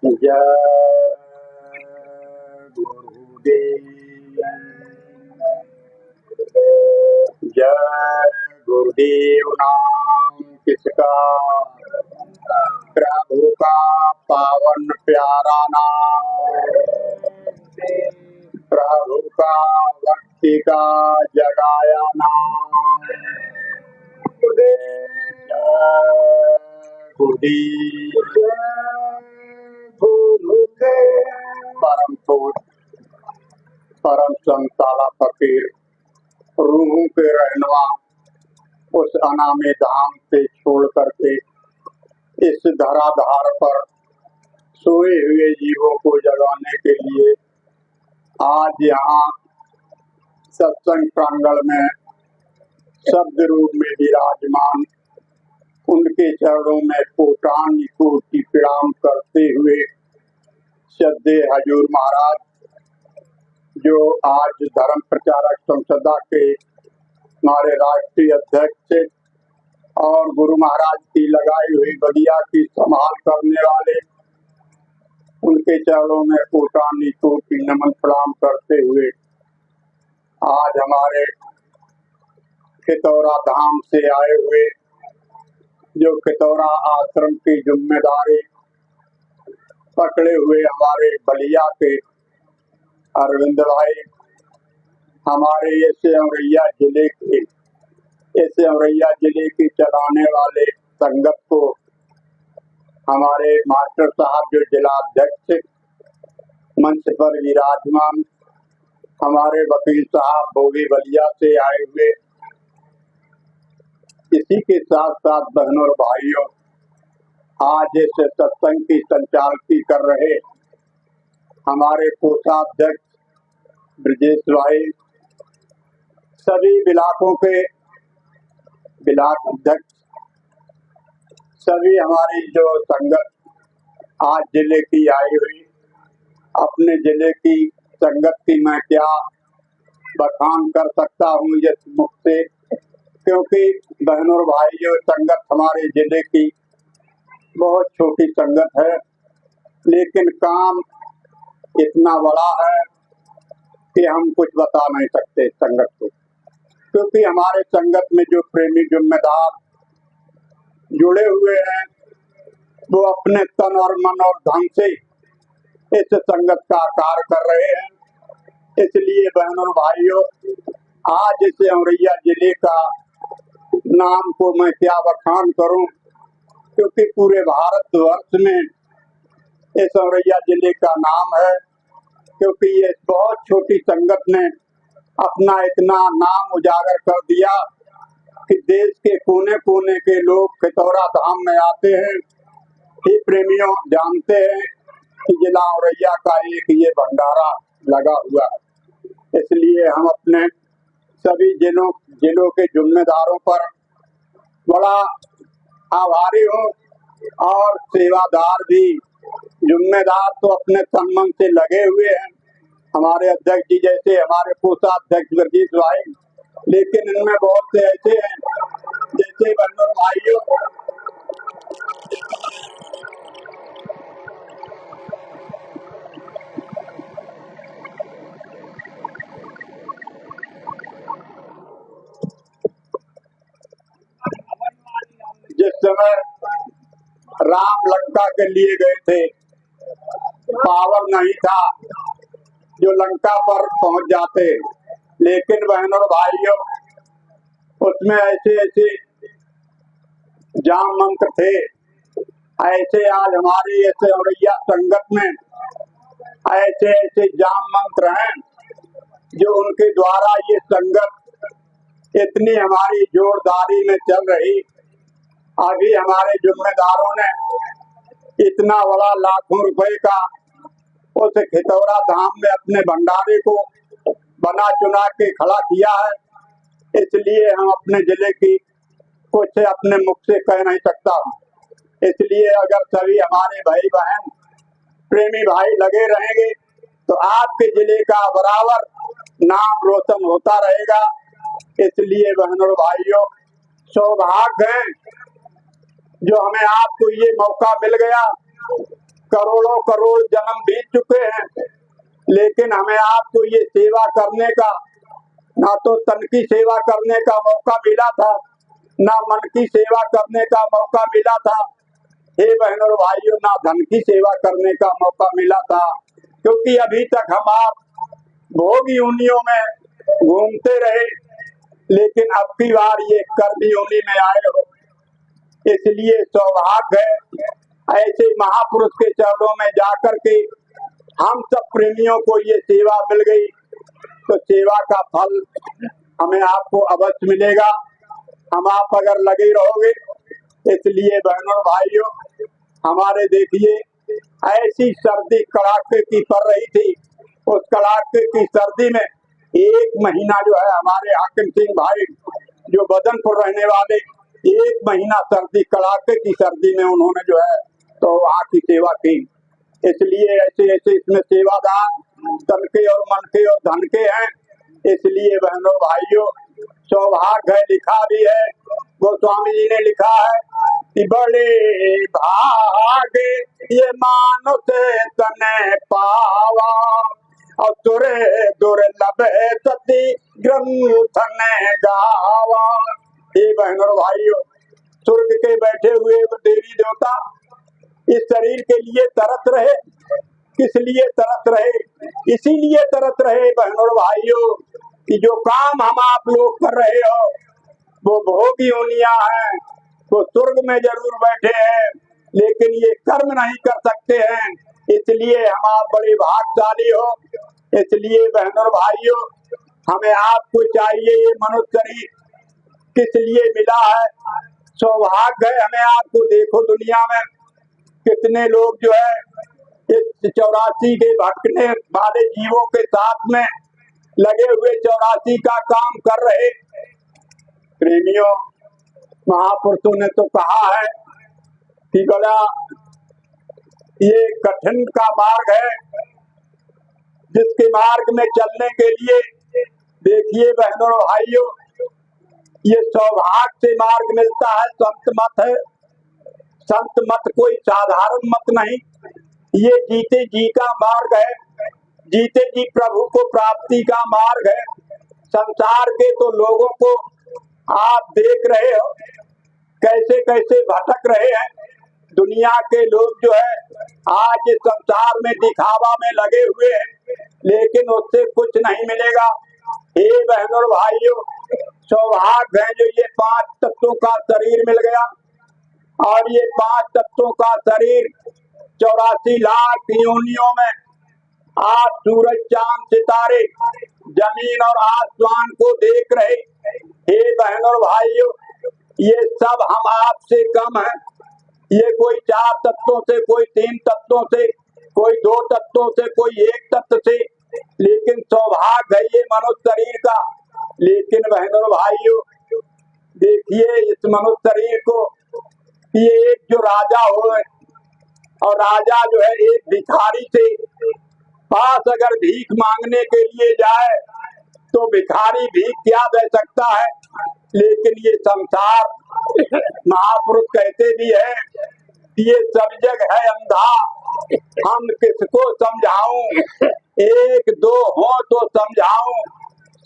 जय गुरुदेव। जय गुरुदेव नाम किसका, प्रभु का पावन प्यारा नाम, प्रभु का भक्ति का जगाया नाम। गुरुदेव परम पूज्य परम संताला फकीर रूहों के रहनुमा उस अनामे धाम से छोड़ करके इस धराधार पर सोए हुए जीवों को जगाने के लिए आज यहाँ सत्संग प्रांगण में शब्द रूप में विराजमान उनके चरणों में कोटान कोटि प्रणाम करते हुए श्रद्धेय हजूर महाराज, जो आज धर्म प्रचारक संसदा के हमारे राष्ट्रीय अध्यक्ष और गुरु महाराज की लगाई हुई बगिया की संभाल करने वाले, उनके चरणों में कोटानी कोटि नमन प्रणाम करते हुए आज हमारे खितौरा धाम से आए हुए, जो खितौरा आश्रम की जिम्मेदारी पकड़े हुए हमारे बलिया के अरविंद भाई, हमारे ऐसे औरैया जिले की चलाने वाले संगत को हमारे मास्टर साहब जो जिला अध्यक्ष मंच पर विराजमान, हमारे वकील साहब भोगी बलिया से आए हुए, इसी के साथ साथ बहनों और भाइयों, आज इस सत्संग की संचालकी कर रहे हमारे कोषाध्यक्ष ब्रजेश भाई, सभी बिलाकों के बिलाक अध्यक्ष, सभी हमारी जो संगत आज जिले की आई हुई, अपने जिले की संगत की मैं क्या बखान कर सकता हूँ इस मुख से, क्योंकि बहनों और भाइयों, संगत हमारे जिले की बहुत छोटी संगत है, लेकिन काम इतना बड़ा है कि हम कुछ बता नहीं सकते संगत को, क्योंकि हमारे संगत में जो प्रेमी जिम्मेदार जुड़े हुए हैं वो अपने तन और मन और धन से इस संगत का कार्य कर रहे हैं। इसलिए बहनों और भाइयों, आज इस औरैया जिले का नाम को मैं क्या बखान करूं, क्योंकि पूरे भारतवर्ष में इस औरैया जिले का नाम है, क्योंकि ये बहुत छोटी संगत ने अपना इतना नाम उजागर कर दिया कि देश के कोने कोने के लोग खितौरा धाम में आते हैं। ही प्रेमियों जानते हैं कि जिला औरैया का एक ये भंडारा लगा हुआ है। इसलिए हम अपने सभी जिलों के जिम्मेदारों पर बड़ा आभारी हूँ, और सेवादार भी जिम्मेदार तो अपने सम्मान से लगे हुए हैं, हमारे अध्यक्ष जी जैसे हमारे कोषाध्यक्ष ब्रजेश भाई, लेकिन इनमें बहुत से ऐसे हैं जैसे बहनों भाइयों, जिस समय राम लंका के लिए गए थे, पावर नहीं था जो लंका पर पहुंच जाते, लेकिन बहनों और भाइयों, उसमें ऐसे ऐसे जाम मंत्र थे, ऐसे आज हमारी ऐसे औरैया संगत में ऐसे ऐसे जाम मंत्र हैं जो उनके द्वारा ये संगत इतनी हमारी जोरदारी में चल रही। अभी हमारे जिम्मेदारों ने इतना बड़ा लाखों रुपए का उस खितौरा धाम में अपने भंडारे को बना चुना के खड़ा किया है। इसलिए हम अपने जिले की कुछ अपने मुख से कह नहीं सकता हूँ। इसलिए अगर सभी हमारे भाई बहन प्रेमी भाई लगे रहेंगे तो आपके जिले का बराबर नाम रोशन होता रहेगा। इसलिए बहनों भाइयों, सौभाग्य है जो हमें आपको ये मौका मिल गया करोड़ों करोड़ जन्म बीत चुके हैं, लेकिन हमें आपको ये सेवा करने का ना तो तन की सेवा करने का मौका मिला था, ना मन की सेवा करने का मौका मिला था। हे बहनों और भाइयों, ना धन की सेवा करने का मौका मिला था, क्योंकि अभी तक हम आप भोग योनियों में घूमते रहे, लेकिन अब की बार ये कर्म योनि में आए हो। इसलिए सौभाग्य है ऐसे महापुरुष के चरणों में जाकर के हम सब प्रेमियों को ये सेवा मिल गई, तो सेवा का फल हमें आपको अवश्य मिलेगा, हम आप अगर लगे रहोगे। इसलिए बहनों भाइयों, हमारे देखिए ऐसी सर्दी कड़ाके की पड़ रही थी, उस कड़ाके की सर्दी में 1 महीना जो है हमारे हाकिम सिंह भाई जो बदनपुर रहने वाले, 1 महीना सर्दी कड़ाके की सर्दी में उन्होंने जो है तो वहाँ की सेवा की। इसलिए ऐसे ऐसे इसमें सेवादान तन के और मन के और धन के हैं। इसलिए बहनों भाइयों, सौभाग्य है, लिखा भी है, गोस्वामी जी ने लिखा है कि बड़े भागे ये मानुष तने पावा और तुरे दुर्लभ सती ग्रंथ ने गावा। ये बहनों भाइयों, स्वर्ग के बैठे हुए देवी देवता इस शरीर के लिए तरस रहे, किस लिए तरस रहे? इसीलिए तरस रहे बहनों भाइयों कि जो काम हम आप लोग कर रहे हो वो भोग योनियां हैं, वो स्वर्ग में जरूर बैठे हैं, लेकिन ये कर्म नहीं कर सकते हैं। इसलिए हम आप बड़े भाग्यशाली हो। इसलिए बहनों भाइयों, हमें आपको चाहिए, ये मनुष्य शरीर किस लिए मिला है? सौभाग्य है हमें आपको। देखो दुनिया में कितने लोग जो है इस 84 के भटकने वाले जीवों के साथ में लगे हुए 84 का काम कर रहे। प्रेमियों, महापुरुषों ने तो कहा है कि बड़ा ये कठिन का मार्ग है, जिसके मार्ग में चलने के लिए देखिए बहनों और भाइयों, ये सौभाग्य से मार्ग मिलता है। संत मत है, संत मत कोई साधारण मत नहीं, ये जीते जी का मार्ग है, जीते जी प्रभु को प्राप्ति का मार्ग है। संसार के तो लोगों को आप देख रहे हो कैसे कैसे भटक रहे हैं। दुनिया के लोग जो है आज इस संसार में दिखावा में लगे हुए हैं, लेकिन उससे कुछ नहीं मिलेगा। हे बहनों और भाइयों, सौभाग्य है जो ये 5 तत्वों का शरीर मिल गया, और ये 5 तत्वों का शरीर 84 लाख योनियों में आप सूरज चांद सितारे जमीन और आसमान को देख रहे। हे बहनों और भाइयों, ये सब हम आपसे कम है। ये कोई 4 तत्वों से, कोई 3 तत्वों से, कोई 2 तत्वों से, कोई 1 तत्व से, लेकिन सौभाग्य है ये मनुष्य शरीर का। लेकिन बहनों और भाइयों, देखिए इस मनुष्य शरीर को, ये एक जो राजा हो, और राजा जो है एक भिखारी से पास अगर भीख मांगने के लिए जाए तो भिखारी भीख क्या दे सकता है। लेकिन ये संसार, महापुरुष कहते भी है, ये सब जग है अंधा, हम किसको समझाऊं, 1 2 हो तो समझाऊं,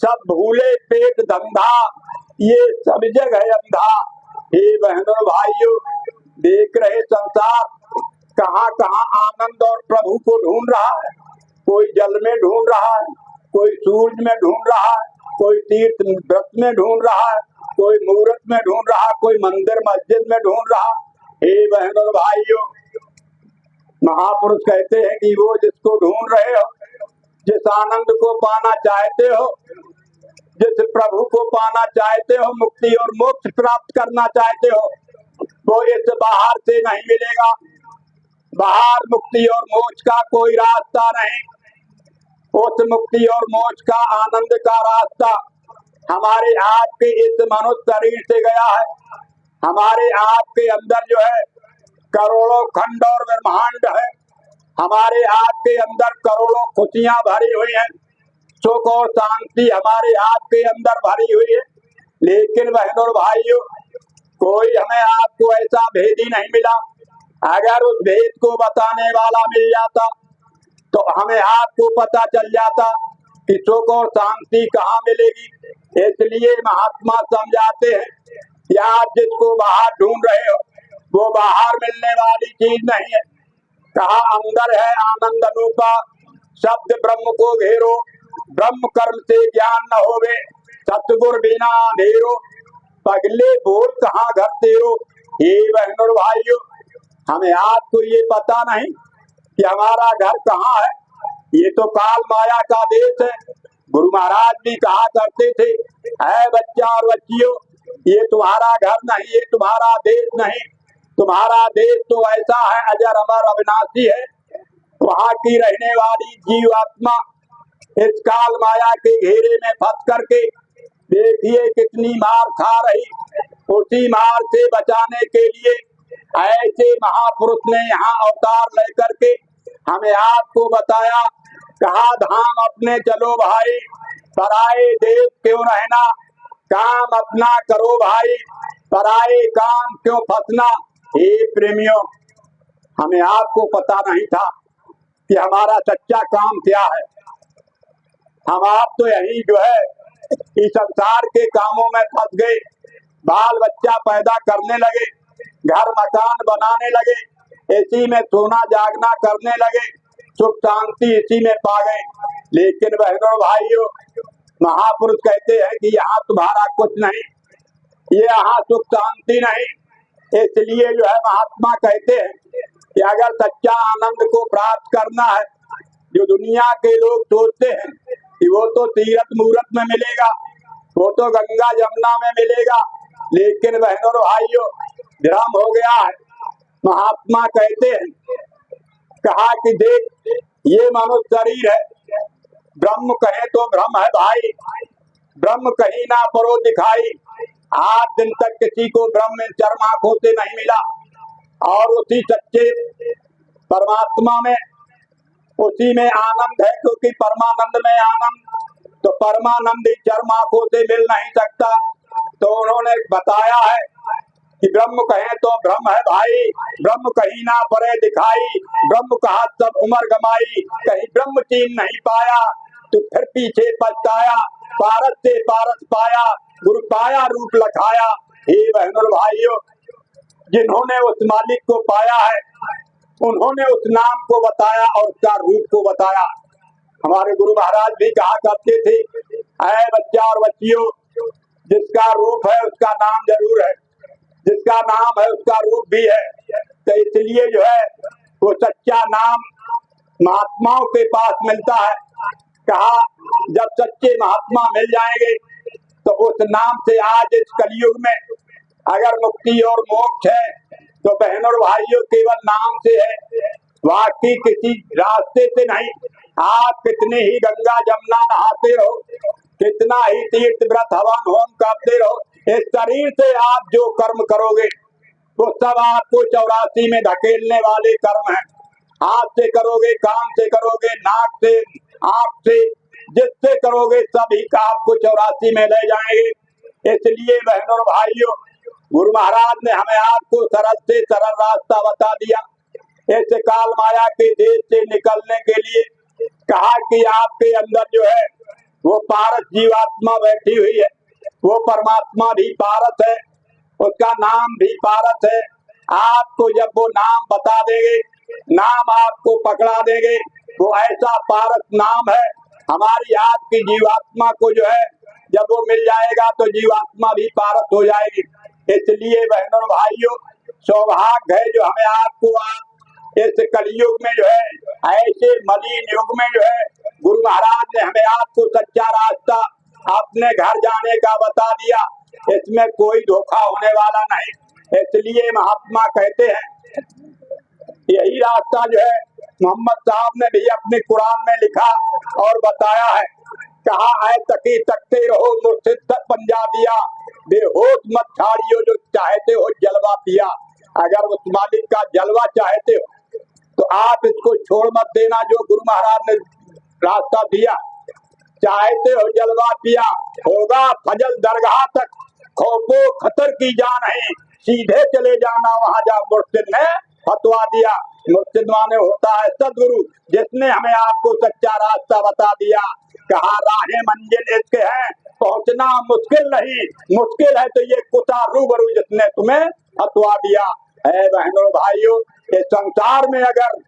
सब भूले पेट धंधा, ये सब जग है अंधा। हे बहनों भाइयों, देख रहे संसार कहाँ कहाँ आनंद और प्रभु को ढूंढ रहा है। कोई जल में ढूंढ रहा है, कोई सूरज में ढूंढ रहा है, कोई तीर्थ व्रत में ढूंढ रहा है, कोई मुहूर्त में ढूंढ रहा, कोई मंदिर मस्जिद में ढूंढ रहा। हे बहनों भाइयों, महापुरुष कहते हैं कि वो जिसको ढूंढ रहे हो, जिस आनंद को पाना चाहते हो, जिस प्रभु को पाना चाहते हो, मुक्ति और मोक्ष प्राप्त करना चाहते हो, वो इस बाहर से नहीं मिलेगा। बाहर मुक्ति और मोक्ष का कोई रास्ता नहीं। उस मुक्ति और मोक्ष का, आनंद का रास्ता हमारे आपके इस मनुष्य शरीर से गया है। हमारे आपके अंदर जो है करोड़ों खंड और ब्रह्मांड है। हमारे आपके अंदर करोड़ों खुशियां भरी हुई हैं, सुख और शांति हमारे आपके अंदर भरी हुई है। लेकिन बहनों और भाइयों, कोई हमें आपको ऐसा भेदी नहीं मिला अगर उस भेद को बताने वाला मिल जाता तो हमें आपको पता चल जाता कि सुख और शांति कहाँ मिलेगी। इसलिए महात्मा समझाते हैं कि आप जिसको बाहर ढूंढ रहे हो वो बाहर मिलने वाली चीज नहीं है। कहा अंदर है आनंद अनूपा, शब्द ब्रह्म को घेरो, ब्रह्म कर्म से ज्ञान न होवे, सतगुर बिना अंधेरो, पगले बोल कहाँ घर तेरो। हे बहनों भाइयों, हमें आपको ये पता नहीं कि हमारा घर कहाँ है। ये तो काल माया का देश है। गुरु महाराज भी कहा करते थे, है बच्चा और बच्चियों, ये तुम्हारा घर नहीं, ये तुम्हारा देश नहीं। तुम्हारा देश तो ऐसा है अजर अमर अविनाशी है। वहाँ की रहने वाली जीवात्मा इस काल माया के घेरे में फंस करके देखिए कितनी मार खा रही। उसी मार से बचाने के लिए ऐसे महापुरुष ने यहाँ अवतार लेकर के हमें आपको बताया। कहा धाम अपने चलो भाई, पराए देश क्यों रहना, काम अपना करो भाई, पराए काम क्यों फंसना। हे प्रेमियों, हमें आपको पता नहीं था कि हमारा सच्चा काम क्या है। हम आप तो यही जो है इस संसार के कामों में फंस गए, बाल बच्चा पैदा करने लगे, घर मकान बनाने लगे, इसी में सोना जागना करने लगे, सुख शांति इसी में पा गए। लेकिन बहनों भाइयों, महापुरुष कहते हैं कि यहाँ तुम्हारा कुछ नहीं, ये यहाँ सुख शांति नहीं। इसलिए जो है महात्मा कहते हैं कि अगर सच्चा आनंद को प्राप्त करना है, जो दुनिया के लोग सोचते हैं कि वो तो तीरथ मूरत में मिलेगा, वो तो गंगा जमुना में मिलेगा, लेकिन बहनों भाइयों भ्रम हो गया है। महात्मा कहते हैं, कहा कि देख ये मनुष्य शरीर है, ब्रह्म कहे तो भ्रम है भाई, ब्रह्म कहीं ना परो दिखाई। आज दिन तक किसी को ब्रह्म चर्म आंखों से नहीं मिला, और उसी सच्चे परमात्मा में उसी में आनंद है, क्योंकि परमानंद में आनंद, तो परमानंद ही चर्म आंखों से मिल नहीं सकता। तो उन्होंने बताया है कि ब्रह्म कहे तो ब्रह्म है भाई, ब्रह्म कहीं ना परे दिखाई, ब्रह्म कहा सब उम्र गमाई, कहीं ब्रह्म चीन नहीं पाया तो फिर पीछे पछताया, पारस से पारस पाया, गुरु पाया रूप लखाया। हे बहनों भाइयों, जिन्होंने उस मालिक को पाया है उन्होंने उस नाम को बताया और उसका रूप को बताया। हमारे गुरु महाराज भी कहा करते थे, ऐ बच्चा और बच्चियों, जिसका रूप है उसका नाम जरूर है, जिसका नाम है उसका रूप भी है। तो इसलिए जो है वो सच्चा नाम महात्माओं के पास मिलता है। कहा जब सच्चे महात्मा मिल जाएंगे तो उस नाम से आज इस कलयुग में अगर मुक्ति और मोक्ष है तो बहनों भाइयों केवल नाम से है, वाकई किसी रास्ते से नहीं। आप कितने ही गंगा जमुना नहाते रहो, कितना ही तीर्थ व्रत हवन होम करते रहो, इस शरीर से आप जो कर्म करोगे वो सब आपको 84 में धकेलने वाले कर्म हैं। हाथ से करोगे, कान से करोगे, नाक से, आंख से, जिससे करोगे सभी का आपको 84 में ले जाएंगे। इसलिए बहनों भाइयों, गुरु महाराज ने हमें आपको सरल से सरल रास्ता बता दिया। इस काल माया के देश से निकलने के लिए कहा कि आपके अंदर जो है वो पारस जीवात्मा बैठी हुई है, वो परमात्मा भी पारस है, उसका नाम भी पारस है। आपको जब वो नाम बता देंगे, नाम आपको पकड़ा देंगे, वो ऐसा पारस नाम है। हमारी आपकी जीवात्मा को जो है जब वो मिल जाएगा तो जीवात्मा भी पारस हो जाएगी। इसलिए बहनों भाइयों, सौभाग्य है जो हमें आपको इस कलयुग में जो है ऐसे मलिन युग में जो है गुरु महाराज ने हमें आपको सच्चा रास्ता अपने घर जाने का बता दिया। इसमें कोई धोखा होने वाला नहीं। इसलिए महात्मा कहते हैं यही रास्ता जो है मोहम्मद साहब ने भी अपने कुरान में लिखा और बताया है। कहा है तकी तकते रहो मुर्शिद तक पंजा दिया, बेहोश मत छाड़ियो जो चाहते हो जलवा पिया। अगर उस मालिक का जलवा चाहते हो तो आप इसको छोड़ मत देना जो गुरु महाराज ने रास्ता दिया। चाहते हो जलवा पिया, होगा फजल दरगाह तक, खौफो खतर की जान है, सीधे चले जाना वहां जा मुर्शिद ने फतवा दिया। मुर्शिद माने होता है सदगुरु, जिसने हमें आपको सच्चा रास्ता बता दिया। कहा राहें मंजिल इश्क है, पहुंचना मुश्किल नहीं, मुश्किल है तो ये कुता रूबरू जिसने तुम्हें फतवा दिया। है बहनों भाइयों, इस संसार में अगर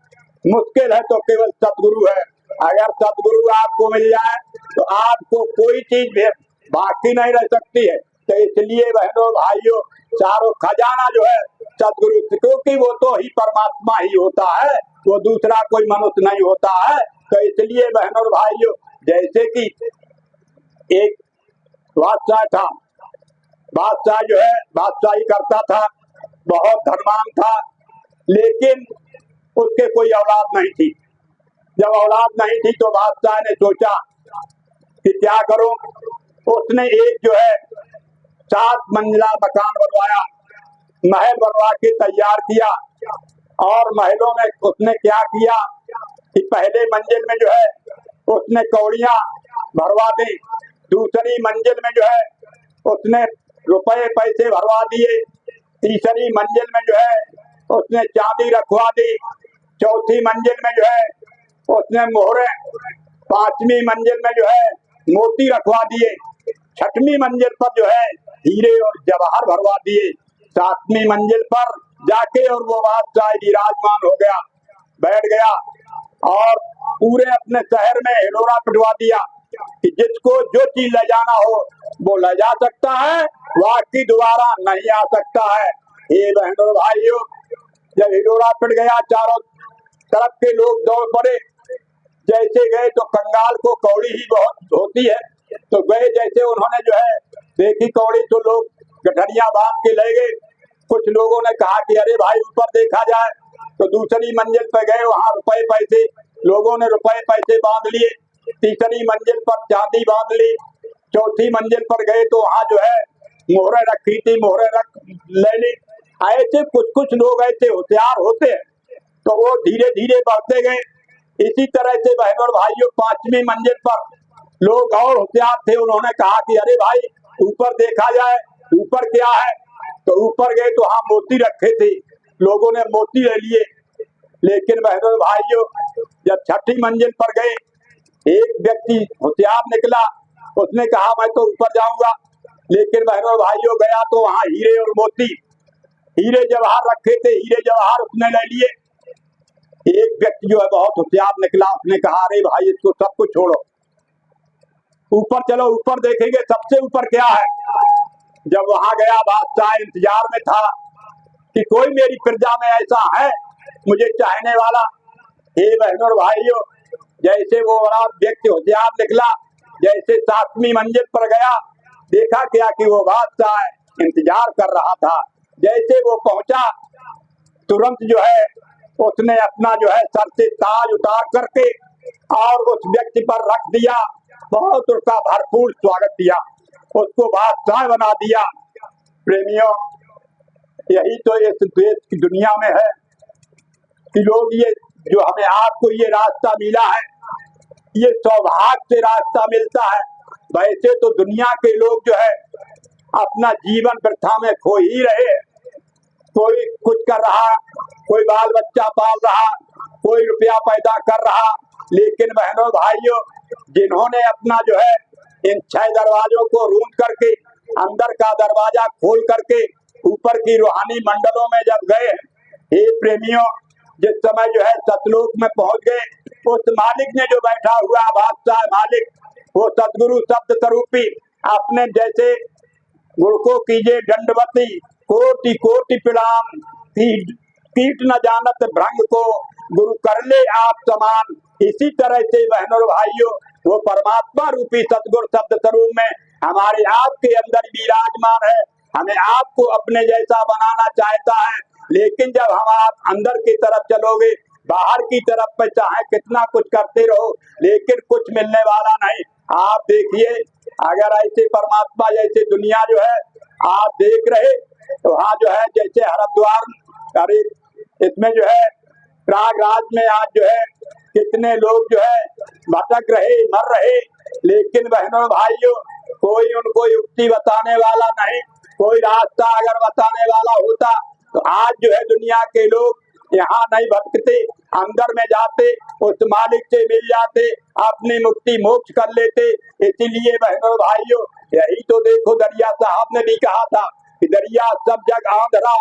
मुश्किल है तो केवल सदगुरु है। अगर सदगुरु आपको मिल जाए तो आपको कोई चीज भी बाकी नहीं रह सकती है। तो इसलिए बहनों भाइयों, चारों खजाना जो है सदगुरु, क्योंकि वो तो ही परमात्मा ही होता है, वो दूसरा कोई मनुष्य नहीं होता है। तो इसलिए बहनों भाइयों, जैसे कि एक बादशाह था, बादशाह जो है बादशाही करता था, बहुत धनवान था, लेकिन उसके कोई औलाद नहीं थी। जब औलाद नहीं थी तो बादशाह ने सोचा कि क्या करूं। उसने एक जो है 7 मंजिला मकान बनवाया, महल बनवा के तैयार किया। और महलों में उसने क्या किया कि पहले मंजिल में जो है उसने कौड़ियां भरवा दी, दूसरी मंजिल में जो है उसने रुपए पैसे भरवा दिए, तीसरी मंजिल में जो है उसने चांदी रखवा दी, चौथी मंजिल में जो है उसने मोहरे, 5वीं मंजिल में जो है मोती रखवा दिए, 6वीं मंजिल पर जो है हीरे और जवाहर भरवा दिए, 7वीं मंजिल पर जाके और वो बादशाह विराजमान हो गया, बैठ गया और पूरे अपने शहर में हिलोरा पिटवा दिया कि जिसको जो चीज ले जाना हो वो ले जा सकता है, वाकई दोबारा नहीं आ सकता है। ये बहनों भाइयों, जब हिलोरा पिट गया चारों तरफ के लोग दौड़ पड़े। जैसे गए तो कंगाल को कौड़ी ही बहुत होती है, तो गए जैसे उन्होंने जो है देखी कौड़ी तो लोग गठरिया बांध के ले गए। कुछ लोगों ने कहा कि अरे भाई ऊपर देखा जाए, तो दूसरी मंजिल पर गए, वहां रुपए पैसे, लोगों ने रुपए पैसे बांध लिए। तीसरी मंजिल पर चांदी बांध ली। चौथी मंजिल पर गए तो वहां जो है मोहरे रखी थी, मोहरे रख ले ली। ऐसे कुछ कुछ लोग ऐसे होशियार होते हैं, तो वो धीरे धीरे बढ़ते गए। इसी तरह से बहनों और भाइयों, 5वीं मंजिल पर लोग और होशियार थे, उन्होंने कहा कि अरे भाई ऊपर देखा जाए, ऊपर क्या है। तो ऊपर गए तो वहां मोती रखे थे, लोगों ने मोती ले लिए। लेकिन बहनों और भाइयों, जब 6ठी मंजिल पर गए, एक व्यक्ति होशियार निकला, उसने कहा मैं तो ऊपर जाऊंगा। लेकिन बहनों और भाइयों गया तो वहां हीरे और मोती, हीरे जवाहर रखे थे, हीरे जवाहर उसने ले लिए। एक व्यक्ति जो है बहुत होशियार निकला, उसने कहा अरे भाई इसको सब कुछ छोड़ो, ऊपर चलो, ऊपर देखेंगे सबसे ऊपर क्या है। जब वहां गया, बादशाह इंतजार में था कि कोई मेरी प्रजा में ऐसा है मुझे चाहने वाला। हे बहनों और भाइयों, जैसे वो व्यक्ति होशियार निकला, जैसे 7वीं मंजिल पर गया, देखा क्या कि वो बादशाह इंतजार कर रहा था। जैसे वो पहुंचा, तुरंत जो है उसने अपना जो है सर से ताज उतार करके और उस व्यक्ति पर रख दिया, बहुत उसका भरपूर स्वागत किया, उसको बादशाह बना दिया। प्रेमियों, यही तो इस देश की दुनिया में है कि लोग ये जो हमें आपको ये रास्ता मिला है, ये सौभाग्य से रास्ता मिलता है। वैसे तो दुनिया के लोग जो है अपना जीवन वृथा में खो ही रहे। कोई कुछ कर रहा, कोई बाल बच्चा पाल रहा, कोई रुपया पैदा कर रहा। लेकिन बहनों भाइयों, जिन्होंने अपना जो है इन 6 दरवाजों को रूंध करके, अंदर का दरवाजा खोल करके ऊपर की रूहानी मंडलों में जब गए, हे प्रेमियों, जिस समय जो है सतलोक में पहुंच गए, उस मालिक ने जो बैठा हुआ बादशाह मालिक, वो सदगुरु शब्द स्वरूपी अपने जैसे गुरु को कीजिए दंडवती, कोटि कोटि प्रणाम, कीट न जानत भ्रंग को, गुरु कर ले आप समान। इसी तरह से बहनों और भाइयों, वो परमात्मा रूपी सदगुरु शब्द स्वरूप में हमारे आपके अंदर विराजमान है, हमें आपको अपने जैसा बनाना चाहता है। लेकिन जब हम आप अंदर की तरफ चलोगे, बाहर की तरफ पे चाहे कितना कुछ करते रहो, लेकिन कुछ मिलने वाला नहीं। आप देखिए, अगर ऐसे परमात्मा जैसे दुनिया जो है आप देख रहे, तो वहाँ जो है जैसे हरिद्वार, अरे इसमें जो है प्रयागराज में आज जो है कितने लोग जो है भटक रहे, मर रहे। लेकिन बहनों भाइयों, कोई उनको युक्ति बताने वाला नहीं, कोई रास्ता अगर बताने वाला होता तो आज जो है दुनिया के लोग यहाँ नहीं भटकते, अंदर में जाते, उस मालिक से मिल जाते, अपनी मुक्ति मोक्ष कर लेते। इसीलिए बहनों भाइयों, यही तो देखो दरिया साहब ने भी कहा था कि दरिया सब जग आंधरा,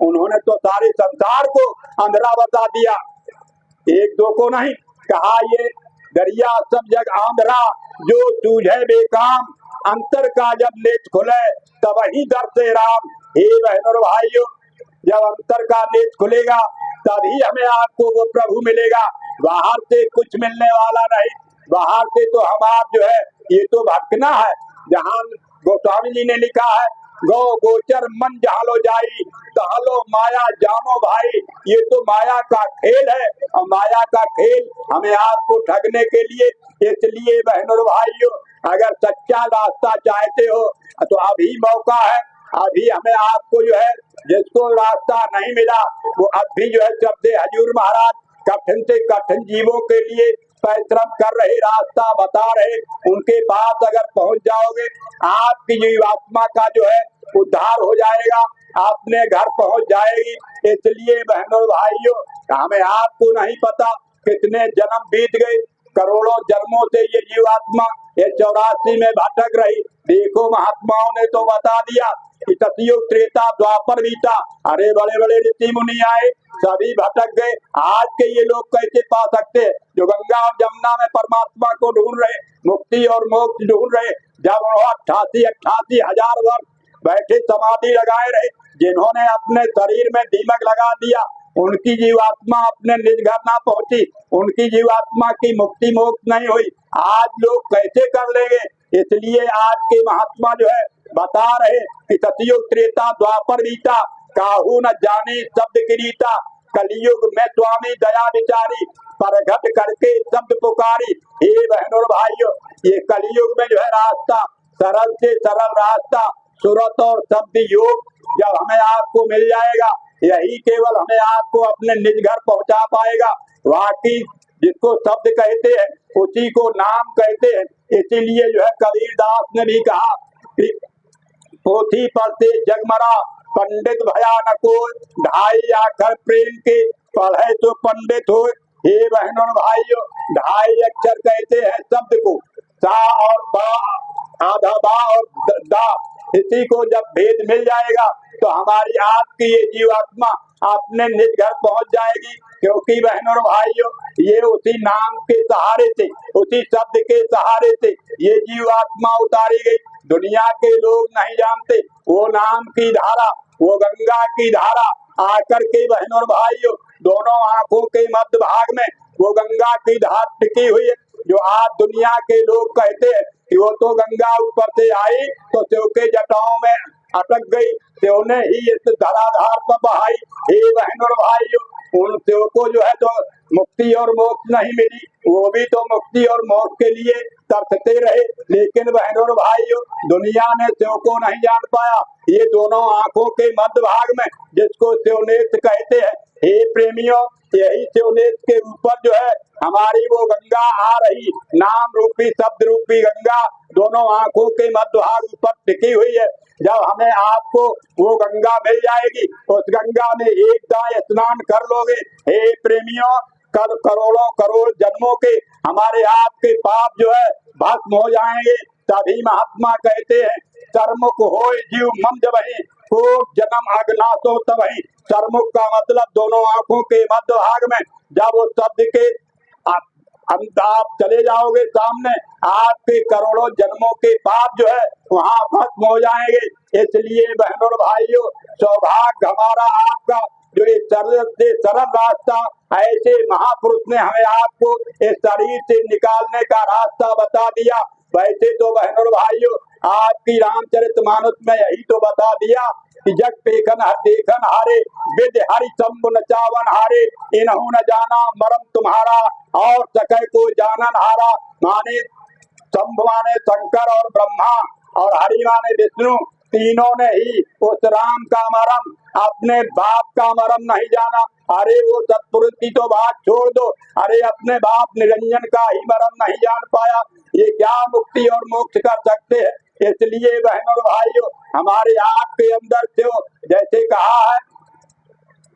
उन्होंने तो सारे संसार को अंधरा बता दिया, एक दो को नहीं कहा। ये दरिया सब जग आंधरा, जो सूझे बेकाम, अंतर का जब नेत्र खुले तब ही दर से राम। हे बहनों भाइयों, जब अंतर का नेत्र खुलेगा तभी हमें आपको वो प्रभु मिलेगा, बाहर से कुछ मिलने वाला नहीं। बाहर से तो हम आप जो है ये तो भटकना है। जहाँ गोस्वामी जी ने लिखा है, गो गोचर मन जहाँ लो जाई, तहलो माया जानो भाई। ये तो माया का खेल है, और माया का खेल हमें आपको ठगने के लिए। इसलिए बहनों भाइयों, अगर सच्चा रास्ता चाहते हो तो अभी मौका है। अभी हमें आपको जो है, जिसको रास्ता नहीं मिला वो अब भी जो है शब्द हजूर महाराज कठिन से कठिन जीवों के लिए परिश्रम कर रहे, रास्ता बता रहे, उनके पास अगर पहुंच जाओगे आपकी जीवात्मा का जो है उद्धार हो जाएगा, अपने घर पहुंच जाएगी। इसलिए बहनों भाइयों, हमें आपको नहीं पता कितने जन्म बीत गए, करोड़ों जन्मों से ये जीवात्मा ये 84 में भटक रही। देखो महात्माओं ने तो बता दिया कि सतयुग त्रेता द्वापर बीता, अरे बड़े बड़े ऋषि मुनि आए, सभी भटक गए। आज के ये लोग कैसे पा सकते हैं जो गंगा और जमुना में परमात्मा को ढूंढ रहे, मुक्ति और मोक्ष ढूंढ रहे। जब वो 88 हजार वर्ष बैठे समाधि लगाए रहे, जिन्होंने अपने शरीर में दीमक लगा दिया, उनकी जीवात्मा अपने निज घर ना पहुंची, उनकी जीवात्मा की मुक्ति मोक्ष नहीं हुई। आज लोग कैसे कर लेंगे? इसलिए आज के महात्मा जो है बता रहे कि सतयुग त्रेता द्वापर बीता, काहू न जाने शब्द की रीता, कलयुग में स्वामी दया विचारी, परघट करके शब्द पुकारी। हे बहनों भाइयों, ये कलयुग में जो है रास्ता, सरल से सरल रास्ता, सुरत और शब्द योग जब हमें आपको मिल जाएगा, यही केवल हमें आपको अपने निज घर पहुंचा पाएगा। वाकई जिसको शब्द कहते हैं उसी को नाम कहते हैं। इसीलिए जो है कबीरदास ने भी कहा कि पोथी पढ़ते जगमरा, पंडित भयानको, ढाई आखर प्रेम के, पढ़े तो पंडित हो। हे बहनों भाइयों, ढाई अक्षर कहते हैं शब्द को, सा और बा, आधा बा और दा। इसी को जब भेद मिल जाएगा तो हमारी आपकी ये जीवात्मा अपने निज घर पहुंच जाएगी। क्योंकि बहनों भाइयों, ये उसी नाम के सहारे से, उसी शब्द के सहारे से ये जीवात्मा उतारी गई। दुनिया के लोग नहीं जानते वो नाम की धारा, वो गंगा की धारा आकर के बहनों भाइयों दोनों आंखों के मध्य भाग में वो गंगा की धार टिकी हुई है। जो आज दुनिया के लोग कहते हैं कि वो तो गंगा ऊपर से आई तो शिव के जटाओं में अटक गई, शिव ने ही इस धराधार पर बहाई। हे बहनों भाइयों, उन शिव को जो है तो मुक्ति और मोक्ष नहीं मिली, वो भी तो मुक्ति और मोक्ष के लिए तरसते रहे। लेकिन बहनों भाइयों, दुनिया ने शिव को नहीं जान पाया। ये दोनों आंखों के मध्य भाग में जिसको शिवनेत्र कहते हैं, हे प्रेमियों, यही शिवनेत्र के ऊपर जो है हमारी वो गंगा आ रही, नाम रूपी शब्द रूपी गंगा दोनों आंखों के मध्य भाग ऊपर टिकी हुई है। जब हमें आपको वो गंगा मिल जाएगी, उस गंगा में एक दाएं स्नान कर लोगे, हे प्रेमियों, करोड़ों करोड़ जन्मों के हमारे आपके पाप जो है भस्म हो जाएंगे। तभी महात्मा कहते हैं, सरमुख होए जीव मंद वही, को जन्म अग्नाशो तबही। सरमुख का मतलब दोनों आंखों के मध्य भाग में जब उस शब्द के आप चले जाओगे सामने, आपके करोड़ों जन्मों के पाप जो है वहाँ भस्म हो जाएंगे। इसलिए बहनों भाइयों, सौभाग्य हमारा आपका जो ये सरल से सरल रास्ता ऐसे महापुरुष ने हमें आपको इस शरीर से निकालने का रास्ता बता दिया। वैसे तो बहनों भाइयों, आपकी रामचरितमानस में यही तो बता दिया कि जग पेखन हर देखन हारे, विद हरि शंभु नचावन हारे, इनहु न जाना मरम तुम्हारा, और सके को जानन हारा। माने शंभु माने शंकर और ब्रह्मा, और हरि माने विष्णु, तीनों ने ही उस राम का मरम, अपने बाप का मरम नहीं जाना। अरे वो सत्पुरुष की तो बात छोड़ दो, अरे अपने बाप निरंजन का ही मरम नहीं जान पाया, ये क्या मुक्ति और मोक्ष कर सकते हैं। इसलिए बहनों भाइयों, हमारे आपके अंदर से जैसे कहा है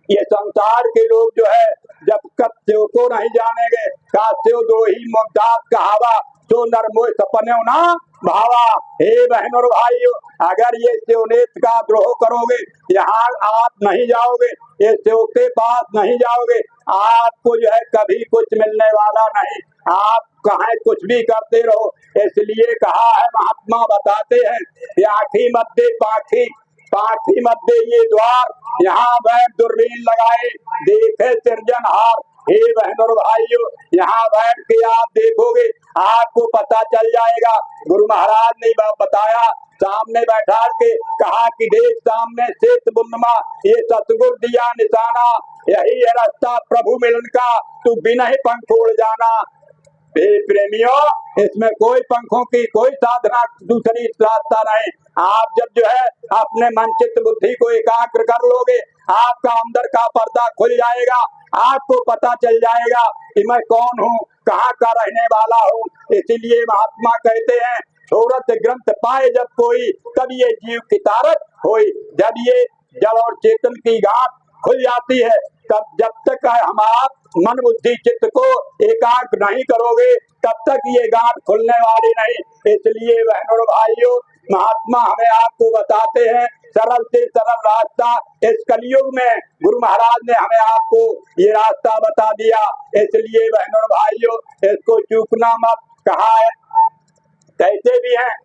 ये संसार के लोग जो है जब कब सेव को नहीं जानेंगे, का सेव दो ही मुमताज कहावा, तो नरमोय सपने ना भावा। हे बहनों और भाइयों, अगर ये शिवनेत का द्रोह करोगे, यहाँ आप नहीं जाओगे, ये शिव के पास नहीं जाओगे, आपको जो है कभी कुछ मिलने वाला नहीं। आप कहें कुछ भी करते रहो। इसलिए कहा है, महात्मा बताते हैं, आँखी मध्य पाखी, पाखी मध्य ये द्वार, यहाँ बैठ दूरबीन लगाए देखे सृजनहार। हे बहनों और भाइयों, यहाँ बैठ के आप देखोगे, आपको पता चल जाएगा। गुरु महाराज ने बताया, सामने बैठा के कहा कि देख सामने श्वेत बुनमा, ये सतगुरु दिया निशाना, यही है रास्ता प्रभु मिलन का, तू बिना ही पंख उड़ जाना। प्रेमियों, इसमें कोई पंखों की कोई साधना दूसरी रास्ता नहीं। आप जब जो है अपने मन चित्त बुद्धि को एकाग्र कर लोगे, आपका अंदर का पर्दा खुल जाएगा, आपको पता चल जाएगा कि मैं कौन हूँ, कहाँ का रहने वाला हूँ। इसीलिए महात्मा कहते हैं, छोरत ग्रंथ पाए जब कोई, तब ये जीव की तारत होई। जब ये जड़ और चेतन की गांठ खुल जाती है, तब जब तक हम आप मन बुद्धि चित्त को एकाग्र नहीं करोगे, तब तक ये गांठ खुलने वाली नहीं। इसलिए बहनों और भाइयों, महात्मा हमें आपको बताते हैं सरल से सरल रास्ता। इस कलयुग में गुरु महाराज ने हमें आपको ये रास्ता बता दिया। इसलिए बहनों और भाइयों, इसको चूकना मत। कहा है, कैसे भी हैं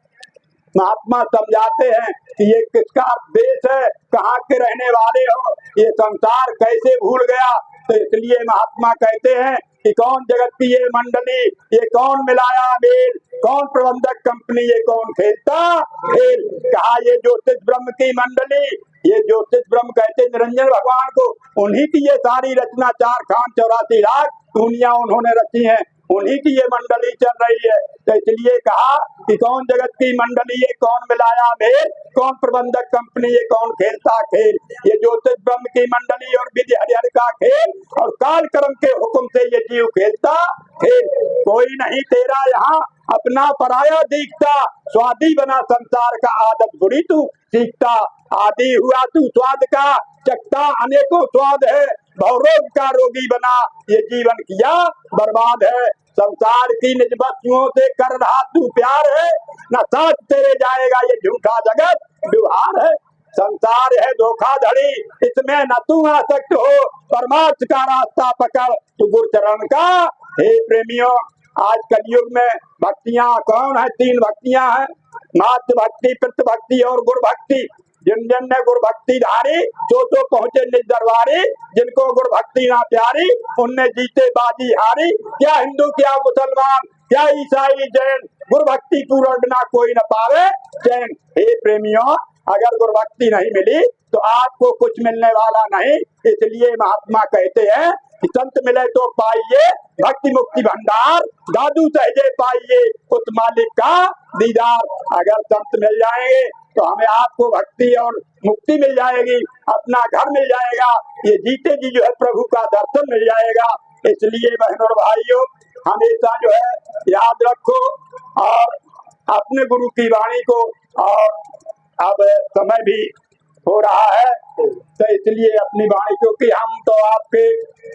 महात्मा समझाते हैं कि ये किसका देश है, कहाँ के रहने वाले हो, ये संसार कैसे भूल गया। तो इसलिए महात्मा कहते हैं कि कौन जगत की ये मंडली, ये कौन मिलाया मेल, कौन प्रबंधक कंपनी, ये कौन खेलता खेल। कहा ये ज्योतिष ब्रह्म की मंडली, ये ज्योतिष ब्रह्म कहते निरंजन भगवान को, उन्हीं की ये सारी रचना 4 खान 84 लाख दुनिया उन्होंने रची है, उन्हीं की ये मंडली चल रही है। तो इसलिए कहा कि कौन जगत की मंडली, ये कौन मिलाया मेल, कौन प्रबंधक कंपनी, ये कौन खेलता खेल। ये ज्योतिष ब्रह्म की मंडली और विधि हरिहर का खेल, और काल कर्म के हुक्म से ये जीव खेलता खेल। कोई नहीं तेरा यहाँ अपना पराया दिखता, स्वादी बना संसार का आदत बुरी तू सीखता। आदि हुआ तू स्वाद का चखता, अनेकों स्वाद है, भवरोग का रोगी बना, ये जीवन किया बर्बाद है। संसार की निज वस्तुओं से कर रहा तू प्यार है, न साथ तेरे जाएगा ये झूठा जगत व्यवहार है। संसार है धोखाधड़ी, इसमें न तू आसक्त हो, परमार्थ का रास्ता पकड़ तू गुरु चरण का। हे प्रेमियों, आज कलयुग में भक्तियां कौन है? 3 भक्तियां हैं, मातृ भक्ति, पितृ भक्ति और गुरु भक्ति। जिन जिन ने गुरु भक्ति धारी, तो पहुंचे निज दरबारी, जिनको गुरु भक्ति ना प्यारी, उनने जीते बाजी हारी। क्या हिंदू, क्या मुसलमान, क्या ईसाई, जैन, गुरु भक्ति पूर्ण बिना कोई न पावे चैन। हे प्रेमियों, अगर गुरु भक्ति नहीं मिली तो आपको कुछ मिलने वाला नहीं। इसलिए महात्मा कहते हैं कि संत मिले तो पाइए भक्ति मुक्ति भंडार, दादू सहजे पाइए उस मालिक का दीदार। अगर संत मिल जाएंगे तो हमें आपको भक्ति और मुक्ति मिल जाएगी, अपना घर मिल जाएगा, ये जीते जी जो है प्रभु का दर्शन मिल जाएगा। इसलिए बहनों और भाइयों, हमेशा जो है याद रखो और अपने गुरु की वाणी को। और अब समय भी हो रहा है, तो इसलिए अपनी वाणी, क्योंकि हम तो आपके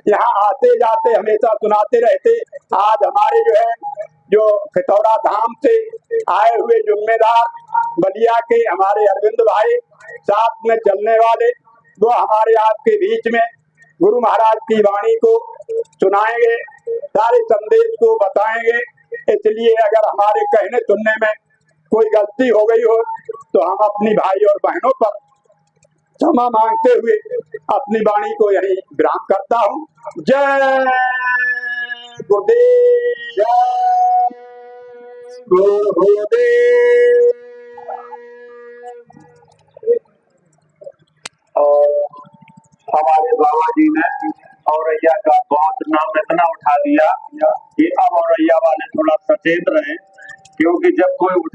यहाँ आते जाते हमेशा सुनाते रहते। आज हमारे जो है जो खितौरा धाम से आए हुए जिम्मेदार बलिया के हमारे अरविंद भाई साथ में चलने वाले, वो हमारे आपके बीच में गुरु महाराज की वाणी को सुनाएंगे, सारे संदेश को बताएंगे। इसलिए अगर हमारे कहने सुनने में कोई गलती हो गई हो तो हम अपनी भाई और बहनों पर क्षमा मांगते हुए अपनी वाणी को यही विराम करता हूँ। जय गुरुदेव, जय गुरुदेव। और हमारे बाबा जी ने औरैया का बहुत नाम इतना उठा दिया कि अब औरैया वाले थोड़ा सचेत रहे, क्योंकि जब कोई